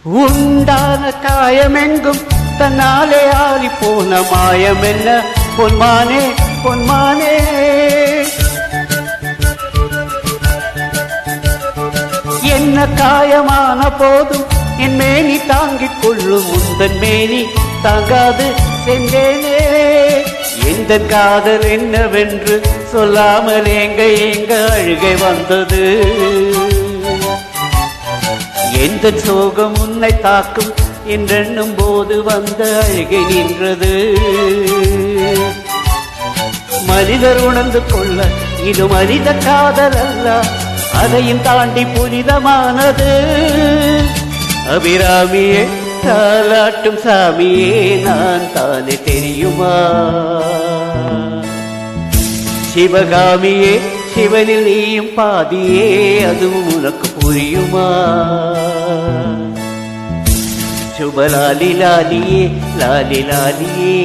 உண்டான காயமெங்கும் தன்னாலே ஆறி போன மாயம் என்ன பொன்மானே பொன்மானே. என்ன காயமான போதும் என் மேனி தாங்கிக் கொள்ளும் உந்தன் மேனி தாங்காது சென்றேனே. எந்த காதல் என்னவென்று சொல்லாமல் எங்க அழுகை வந்தது. எந்த சோகம் உன்னை தாக்கும் என்றெண்ணும் போது வந்த அழுகை நின்றது. மனிதர் உணர்ந்து கொள்ள இது மனித காதல் அல்ல, அதையும் தாண்டி புனிதமானது. அபிராமியே தாலாட்டும் சாமியே நான் தானே தெரியுமா. சிவகாமியே சிவனில் நீயும் பாதியே அதுவும் உனக்கு புரியுமா. சுபலாலி லாலியே லாலி லாலியே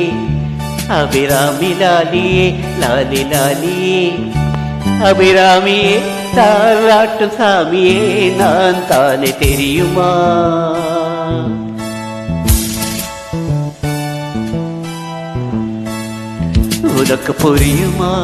அபிராமி லாலியே லாலி லாலியே. அபிராமியே தாலாட்டும் சாமியே நான் தானே தெரியுமா. உனக்கு புரியுமா.